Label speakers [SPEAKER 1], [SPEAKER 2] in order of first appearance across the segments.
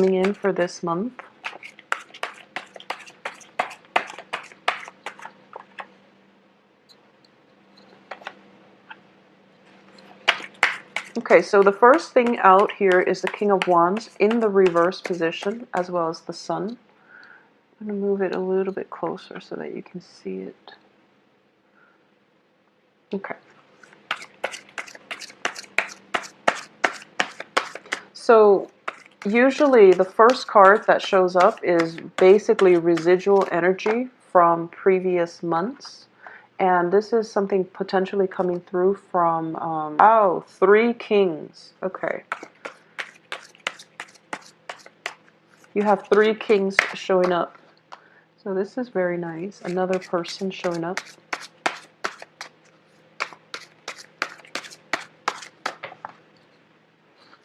[SPEAKER 1] coming in for this month. Okay, so the first thing out here is the King of Wands in the reverse position, as well as the Sun. I'm going to move it a little bit closer so that you can see it. Okay. So usually the first card that shows up is basically residual energy from previous months. And this is something potentially coming through from, oh, 3 kings. Okay. You have 3 kings showing up. So this is very nice. Another person showing up.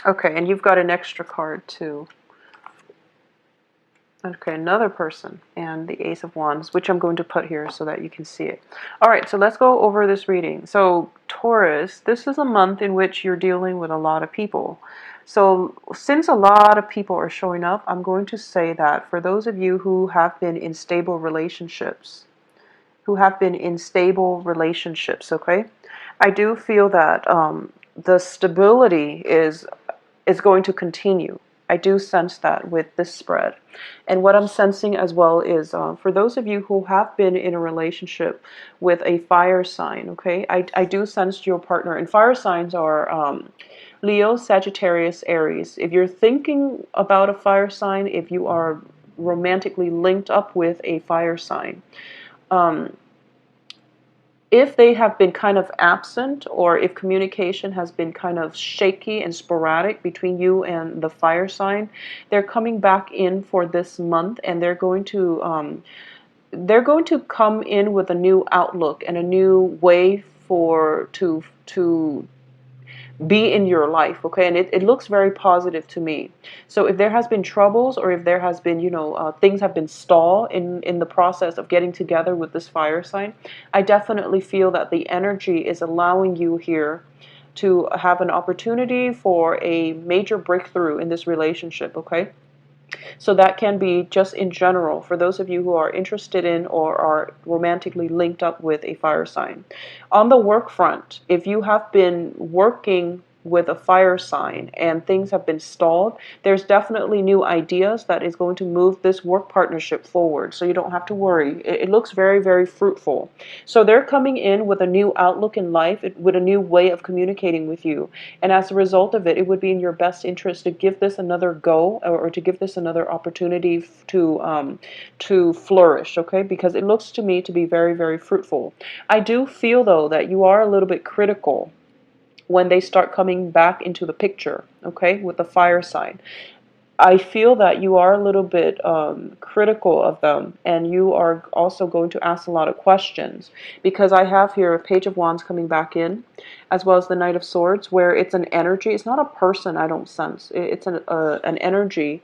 [SPEAKER 1] Okay, and you've got an extra card too. Okay, another person, and the Ace of Wands, which I'm going to put here so that you can see it. All right, so let's go over this reading. So Taurus, this is a month in which you're dealing with a lot of people. So since a lot of people are showing up, I'm going to say that for those of you who have been in stable relationships, okay, I do feel that the stability is going to continue. I do sense that with this spread. And what I'm sensing as well is for those of you who have been in a relationship with a fire sign, okay, I do sense your partner. And fire signs are Leo, Sagittarius, Aries. If you're thinking about a fire sign, if you are romantically linked up with a fire sign, if they have been kind of absent, or if communication has been kind of shaky and sporadic between you and the fire sign, they're coming back in for this month, and they're going to come in with a new outlook and a new way to be in your life, okay? And it looks very positive to me. So if there has been troubles, or if there has been, things have been stalled in the process of getting together with this fire sign, I definitely feel that the energy is allowing you here to have an opportunity for a major breakthrough in this relationship, okay? So that can be just in general for those of you who are interested in or are romantically linked up with a fire sign. On the work front, if you have been working with a fire sign and things have been stalled, there's definitely new ideas that is going to move this work partnership forward. So you don't have to worry. It looks very, very fruitful. So they're coming in with a new outlook in life, with a new way of communicating with you. And as a result of it, it would be in your best interest to give this another go, or to give this another opportunity to flourish, okay? Because it looks to me to be very, very fruitful. I do feel, though, that you are a little bit critical when they start coming back into the picture, okay, with the fire sign. I feel that you are a little bit critical of them, and you are also going to ask a lot of questions, because I have here a Page of Wands coming back in, as well as the Knight of Swords, where it's an energy. It's not a person, I don't sense. It's an energy,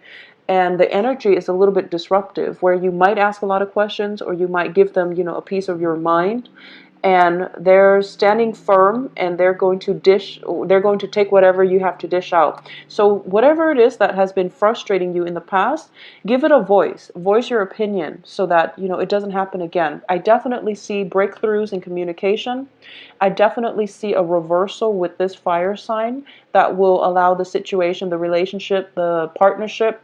[SPEAKER 1] and the energy is a little bit disruptive, where you might ask a lot of questions, or you might give them, a piece of your mind, and they're standing firm, and they're going to take whatever you have to dish out. So whatever it is that has been frustrating you in the past, give it a voice your opinion, so that it doesn't happen again. I definitely see breakthroughs in communication. I definitely see a reversal with this fire sign that will allow the situation, the relationship, the partnership,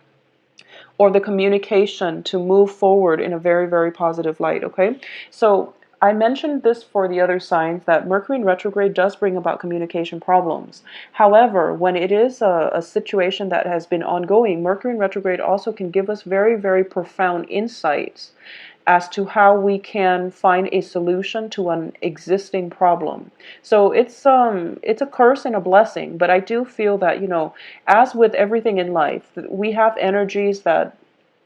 [SPEAKER 1] or the communication to move forward in a very, very positive light, okay? So I mentioned this for the other signs, that Mercury in retrograde does bring about communication problems. However, when it is a situation that has been ongoing, Mercury in retrograde also can give us very, very profound insights as to how we can find a solution to an existing problem. So it's a curse and a blessing, but I do feel that, as with everything in life, we have energies that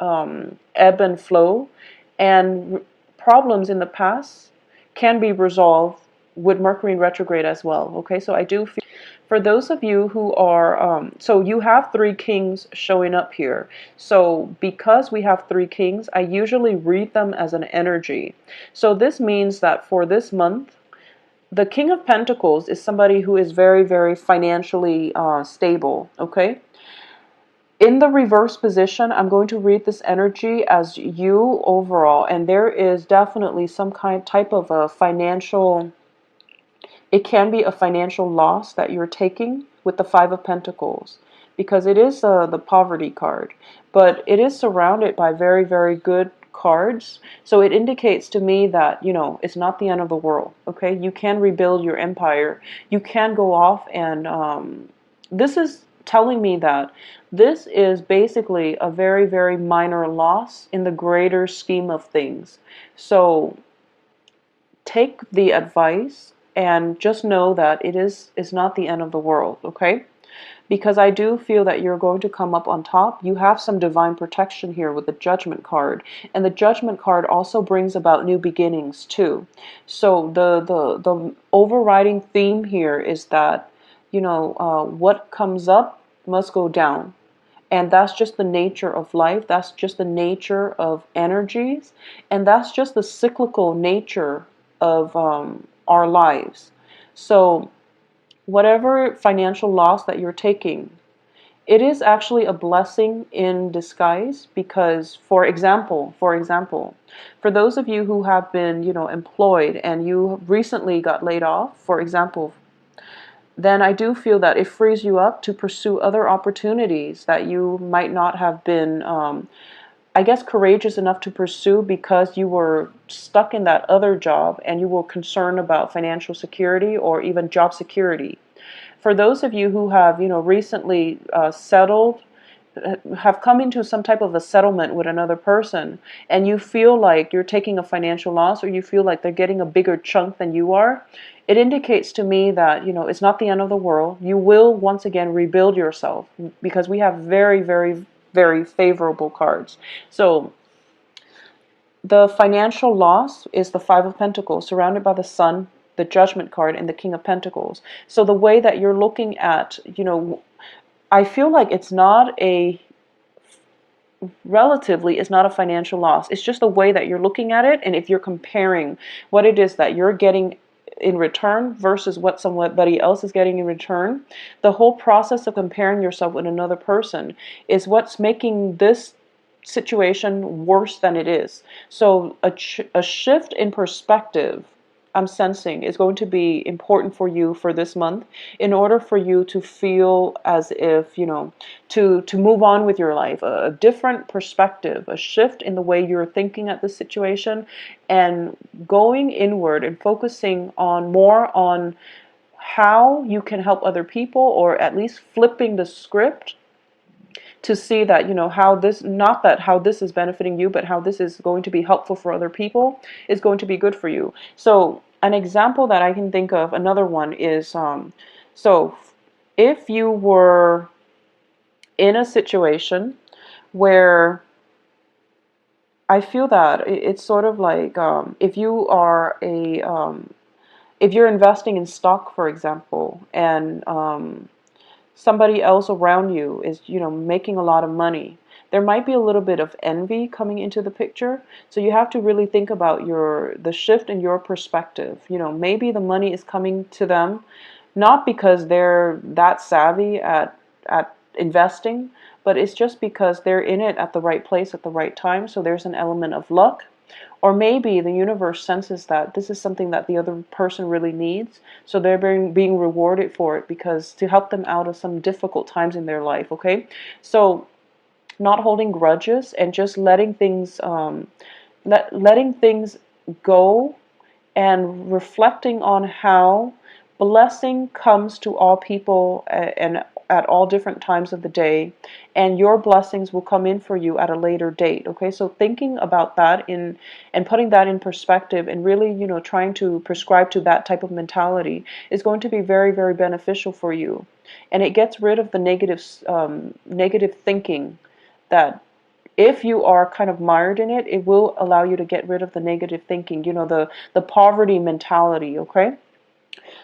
[SPEAKER 1] ebb and flow, and problems in the past can be resolved with Mercury in retrograde as well. Okay, so I do feel, for those of you who are, so you have 3 kings showing up here. So because we have 3 kings, I usually read them as an energy. So this means that for this month, the King of Pentacles is somebody who is very, very financially stable, okay? In the reverse position, I'm going to read this energy as you overall, and there is definitely some type of a financial, it can be a financial loss that you're taking with the Five of Pentacles, because it is the poverty card, but it is surrounded by very, very good cards. So it indicates to me that, it's not the end of the world, okay? You can rebuild your empire. You can go off and this is telling me that this is basically a very, very minor loss in the greater scheme of things. So take the advice and just know that it's not the end of the world, okay? Because I do feel that you're going to come up on top. You have some divine protection here with the Judgment card, and the Judgment card also brings about new beginnings too. So the overriding theme here is that what comes up must go down. And that's just the nature of life. That's just the nature of energies. And that's just the cyclical nature of our lives. So whatever financial loss that you're taking, it is actually a blessing in disguise, because for those of you who have been, employed and you recently got laid off, for example, then I do feel that it frees you up to pursue other opportunities that you might not have been, I guess, courageous enough to pursue because you were stuck in that other job and you were concerned about financial security or even job security. For those of you who have, recently settled, have come into some type of a settlement with another person, and you feel like you're taking a financial loss, or you feel like they're getting a bigger chunk than you are, it indicates to me that, it's not the end of the world. You will once again rebuild yourself, because we have very, very, very favorable cards. So the financial loss is the Five of Pentacles, surrounded by the Sun, the Judgment card, and the King of Pentacles. So the way that you're looking at, I feel like it's not a financial loss. It's just the way that you're looking at it, and if you're comparing what it is that you're getting in return versus what somebody else is getting in return, the whole process of comparing yourself with another person is what's making this situation worse than it is. So a shift in perspective, I'm sensing, is going to be important for you for this month, in order for you to feel as if, to move on with your life. A different perspective, a shift in the way you're thinking at the situation, and going inward and focusing more on how you can help other people, or at least flipping the script to see that, how this, not that how this is benefiting you, but how this is going to be helpful for other people, is going to be good for you. So an example that I can think of, another one is, so if you were in a situation where, I feel that it's sort of like, if you are if you're investing in stock, for example, and somebody else around you is, making a lot of money, there might be a little bit of envy coming into the picture. So you have to really think about the shift in your perspective. Maybe the money is coming to them not because they're that savvy at investing, but it's just because they're in it at the right place at the right time. So there's an element of luck. Or maybe the universe senses that this is something that the other person really needs, so they're being rewarded for it, because to help them out of some difficult times in their life, okay? So not holding grudges, and just letting things letting things go, and reflecting on how blessing comes to all people, and at all different times of the day, and your blessings will come in for you at a later date. Okay, so thinking about that and putting that in perspective, and really, trying to prescribe to that type of mentality, is going to be very, very beneficial for you. And it gets rid of the negative thinking, that if you are kind of mired in it, it will allow you to get rid of the negative thinking, the poverty mentality, okay?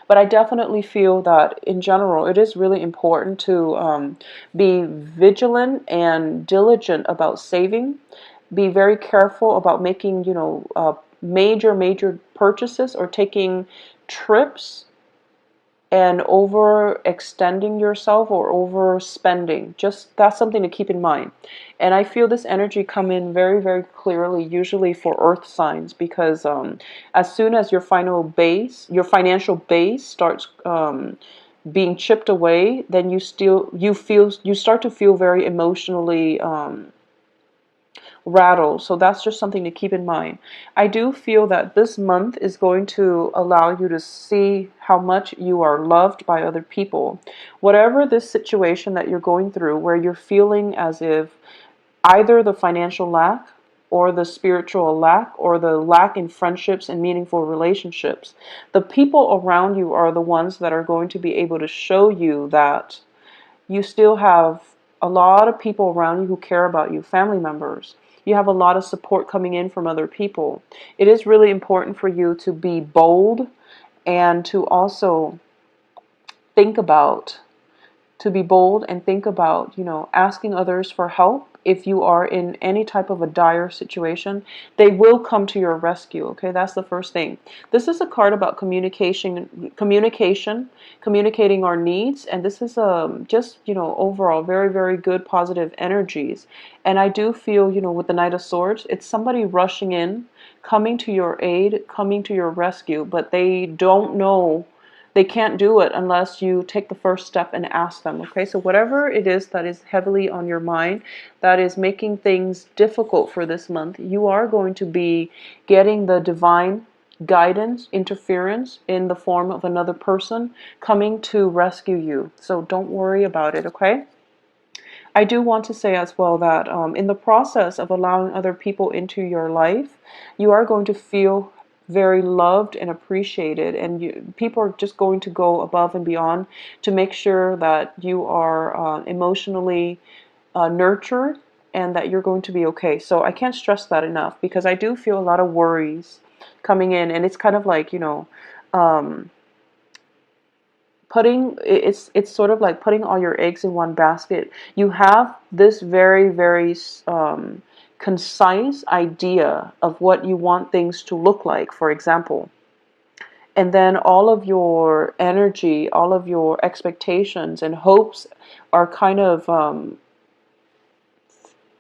[SPEAKER 1] But I definitely feel that in general, it is really important to be vigilant and diligent about saving. Be very careful about making, major purchases, or taking trips and overextending yourself or overspending. Just that's something to keep in mind. And I feel this energy come in very, very clearly, usually for earth signs, because as soon as your financial base starts being chipped away, then you start to feel very emotionally rattle. So that's just something to keep in mind. I do feel that this month is going to allow you to see how much you are loved by other people. Whatever this situation that you're going through, where you're feeling as if either the financial lack or the spiritual lack or the lack in friendships and meaningful relationships, the people around you are the ones that are going to be able to show you that you still have a lot of people around you who care about you, family members. You have a lot of support coming in from other people. It is really important for you to be bold and to also think about to be bold and think about, asking others for help. If you are in any type of a dire situation, they will come to your rescue. Okay, that's the first thing. This is a card about communicating our needs, and this is just overall very, very good positive energies. And I do feel, with the Knight of Swords, it's somebody rushing in, coming to your aid, coming to your rescue, but they don't know, they can't do it unless you take the first step and ask them. Okay, so whatever it is that is heavily on your mind, that is making things difficult for this month, you are going to be getting the divine guidance, interference in the form of another person coming to rescue you. So don't worry about it, okay? I do want to say as well that in the process of allowing other people into your life, you are going to feel very loved and appreciated, and people are just going to go above and beyond to make sure that you are emotionally nurtured and that you're going to be okay. So I can't stress that enough, because I do feel a lot of worries coming in, and it's kind of like, um, it's sort of like putting all your eggs in one basket. You have this very, very concise idea of what you want things to look like, for example, and then all of your energy, all of your expectations and hopes are kind of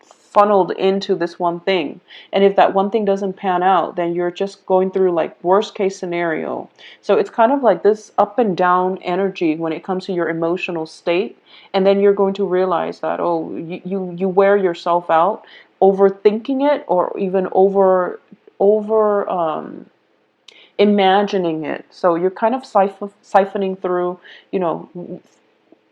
[SPEAKER 1] funneled into this one thing. And if that one thing doesn't pan out, then you're just going through like worst case scenario. So it's kind of like this up and down energy when it comes to your emotional state. And then you're going to realize that, oh, you wear yourself out overthinking it, or even over imagining it. So you're kind of siphoning through,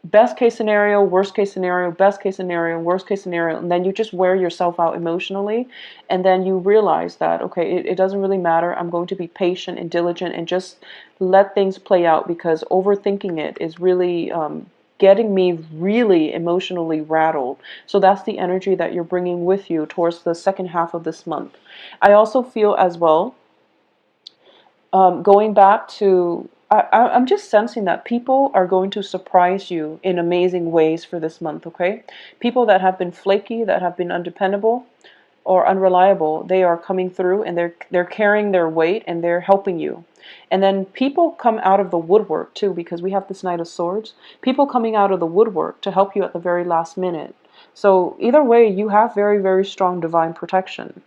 [SPEAKER 1] best case scenario, worst case scenario, best case scenario, worst case scenario, and then you just wear yourself out emotionally, and then you realize that, okay, it doesn't really matter. I'm going to be patient and diligent and just let things play out, because overthinking it is really getting me really emotionally rattled. So that's the energy that you're bringing with you towards the second half of this month. I also feel as well, going back to, I'm just sensing that people are going to surprise you in amazing ways for this month, okay? People that have been flaky, that have been undependable or unreliable, they are coming through, and they're carrying their weight, and they're helping you. And then people come out of the woodwork too, because we have this Knight of Swords. People coming out of the woodwork to help you at the very last minute. So either way, you have very, very strong divine protection.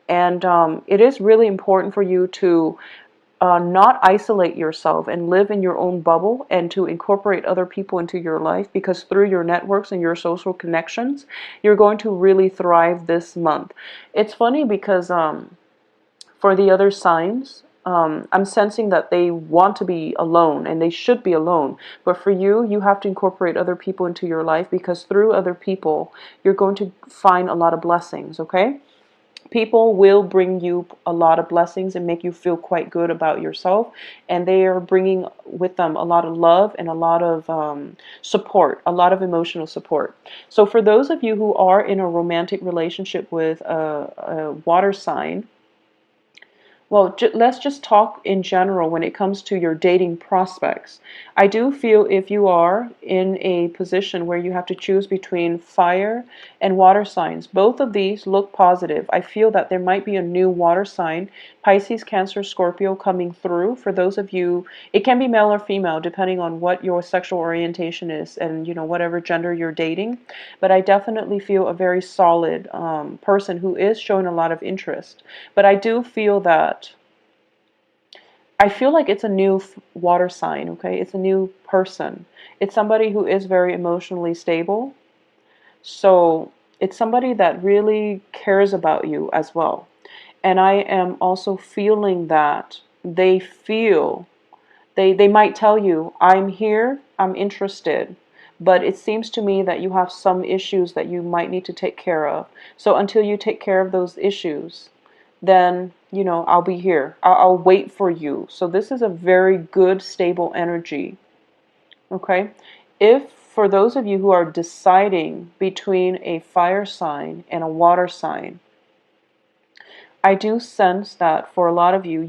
[SPEAKER 1] And it is really important for you to not isolate yourself and live in your own bubble, and to incorporate other people into your life, because through your networks and your social connections, you're going to really thrive this month. It's funny because for the other signs, I'm sensing that they want to be alone, and they should be alone. But for you, you have to incorporate other people into your life, because through other people, you're going to find a lot of blessings, okay? People will bring you a lot of blessings and make you feel quite good about yourself, and they are bringing with them a lot of love and a lot of support, a lot of emotional support. So for those of you who are in a romantic relationship with a water sign, Well, let's just talk in general when it comes to your dating prospects. I do feel if you are in a position where you have to choose between fire and water signs, both of these look positive. I feel that there might be a new water sign, Pisces, Cancer, Scorpio, coming through. For those of you, it can be male or female depending on what your sexual orientation is and, whatever gender you're dating. But I definitely feel a very solid person who is showing a lot of interest. But I do feel that I feel like it's a new water sign, okay? It's a new person. It's somebody who is very emotionally stable. So it's somebody that really cares about you as well. And I am also feeling that they might tell you, I'm here, I'm interested. But it seems to me that you have some issues that you might need to take care of. So until you take care of those issues, then, I'll be here. I'll wait for you. So this is a very good, stable energy. Okay? If for those of you who are deciding between a fire sign and a water sign, I do sense that for a lot of you,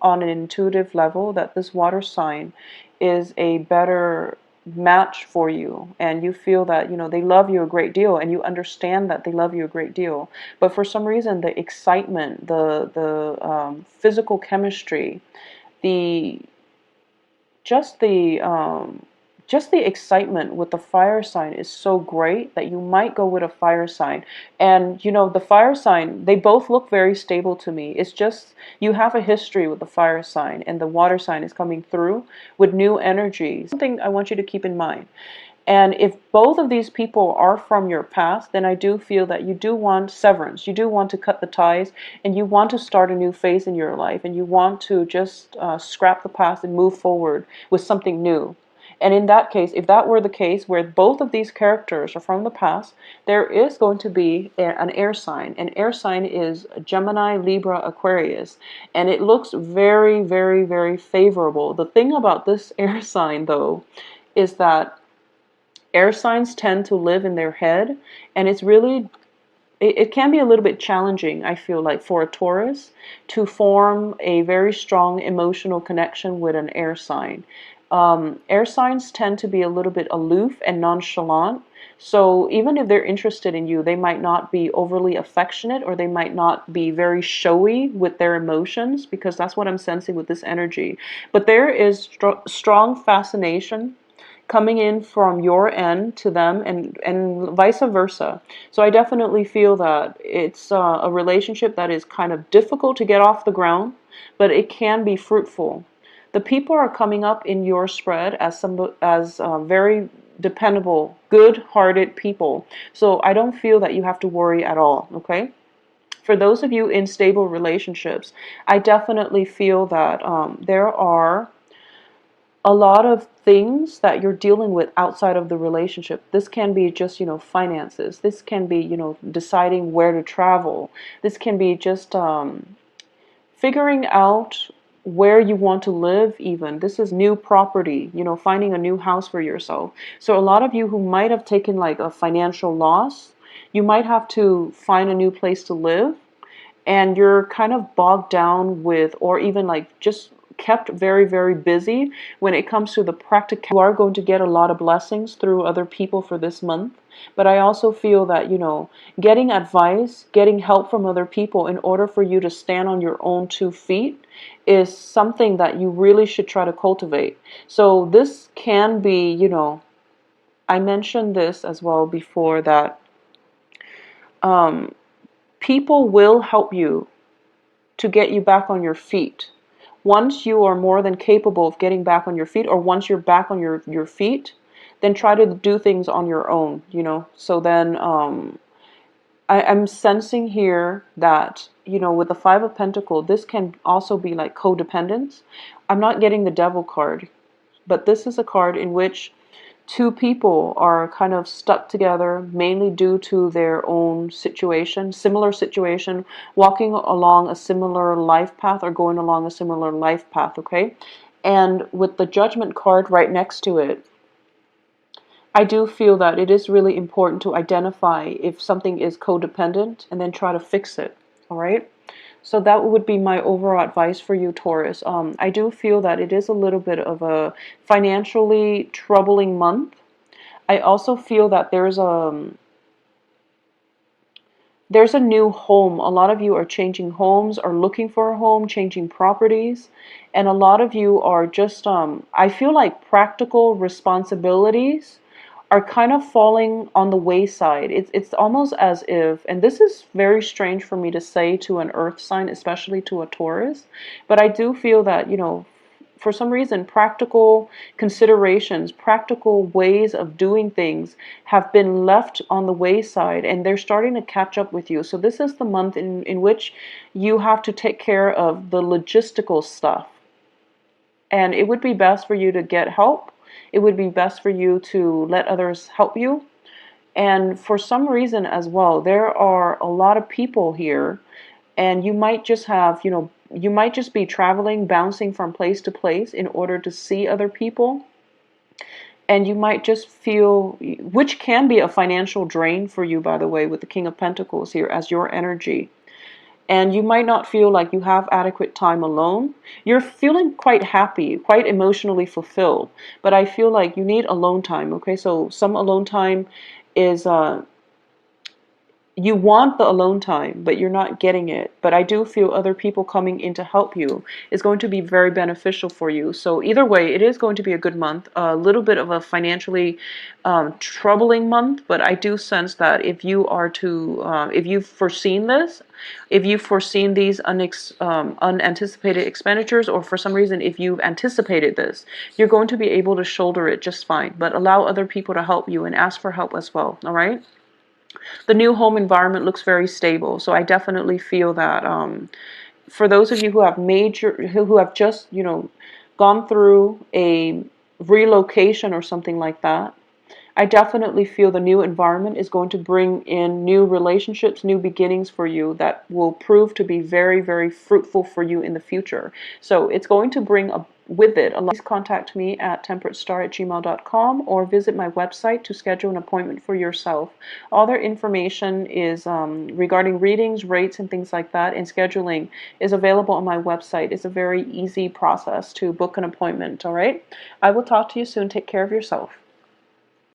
[SPEAKER 1] on an intuitive level that this water sign is a better match for you, and you feel that they love you a great deal, and you understand that they love you a great deal, but for some reason the excitement, the physical chemistry, the just the um, just the excitement with the fire sign is so great that you might go with a fire sign. And the fire sign, they both look very stable to me. It's just you have a history with the fire sign, and the water sign is coming through with new energy. Something I want you to keep in mind. And if both of these people are from your past, then I do feel that you do want severance. You do want to cut the ties, and you want to start a new phase in your life, and you want to just scrap the past and move forward with something new. And in that case, if that were the case, where both of these characters are from the past, there is going to be an air sign. An air sign is Gemini, Libra, Aquarius, and it looks very, very, very favorable. The thing about this air sign, though, is that air signs tend to live in their head, and it can be a little bit challenging, I feel like, for a Taurus to form a very strong emotional connection with an air sign. Air signs tend to be a little bit aloof and nonchalant. So even if they're interested in you, they might not be overly affectionate, or they might not be very showy with their emotions, because that's what I'm sensing with this energy. But there is strong fascination coming in from your end to them, and vice versa. So I definitely feel that it's a relationship that is kind of difficult to get off the ground, but it can be fruitful. The people are coming up in your spread as very dependable, good-hearted people. So I don't feel that you have to worry at all, okay? For those of you in stable relationships, I definitely feel that there are a lot of things that you're dealing with outside of the relationship. This can be just, finances. This can be, deciding where to travel. This can be just figuring out where you want to live even. This is new property, finding a new house for yourself. So a lot of you who might have taken like a financial loss, you might have to find a new place to live, and you're kind of bogged down with, or even like just kept very, very busy when it comes to the practical. You are going to get a lot of blessings through other people for this month. But I also feel that, getting advice, getting help from other people in order for you to stand on your own 2 feet is something that you really should try to cultivate. So this can be, I mentioned this as well before, that people will help you to get you back on your feet. Once you are more than capable of getting back on your feet, or once you're back on your feet, then try to do things on your own, So then I'm sensing here that, with the Five of Pentacles, this can also be like codependence. I'm not getting the Devil card, but this is a card in which two people are kind of stuck together, mainly due to their own situation, similar situation, walking along a similar life path, or going along a similar life path, okay? And with the Judgment card right next to it, I do feel that it is really important to identify if something is codependent and then try to fix it, all right? So that would be my overall advice for you, Taurus. I do feel that it is a little bit of a financially troubling month. I also feel that there's a new home. A lot of you are changing homes or looking for a home, changing properties. And a lot of you are just, I feel like practical responsibilities are kind of falling on the wayside. It's almost as if, and this is very strange for me to say to an earth sign, especially to a Taurus, but I do feel that, for some reason, practical considerations, practical ways of doing things have been left on the wayside and they're starting to catch up with you. So this is the month in which you have to take care of the logistical stuff. And it would be best for you to get help. It would be best for you to let others help you. And for some reason as well, there are a lot of people here, and you might just have, you might just be traveling, bouncing from place to place in order to see other people. And you might just feel, which can be a financial drain for you, by the way, with the King of Pentacles here as your energy. And you might not feel like you have adequate time alone. You're feeling quite happy, quite emotionally fulfilled, but I feel like you need alone time, okay? So some alone time is you want the alone time, but you're not getting it. But I do feel other people coming in to help you is going to be very beneficial for you. So either way, it is going to be a good month. A little bit of a financially troubling month, but I do sense that if you are to, if you've foreseen this, if you've foreseen these unanticipated expenditures, or for some reason, if you've anticipated this, you're going to be able to shoulder it just fine. But allow other people to help you and ask for help as well, all right? The new home environment looks very stable. So I definitely feel that for those of you who have just, gone through a relocation or something like that, I definitely feel the new environment is going to bring in new relationships, new beginnings for you that will prove to be very, very fruitful for you in the future. So it's going to bring with it. Please contact me at temperatestar@gmail.com or visit my website to schedule an appointment for yourself. All their information is regarding readings, rates, and things like that, and scheduling is available on my website. It's a very easy process to book an appointment, all right? I will talk to you soon. Take care of yourself.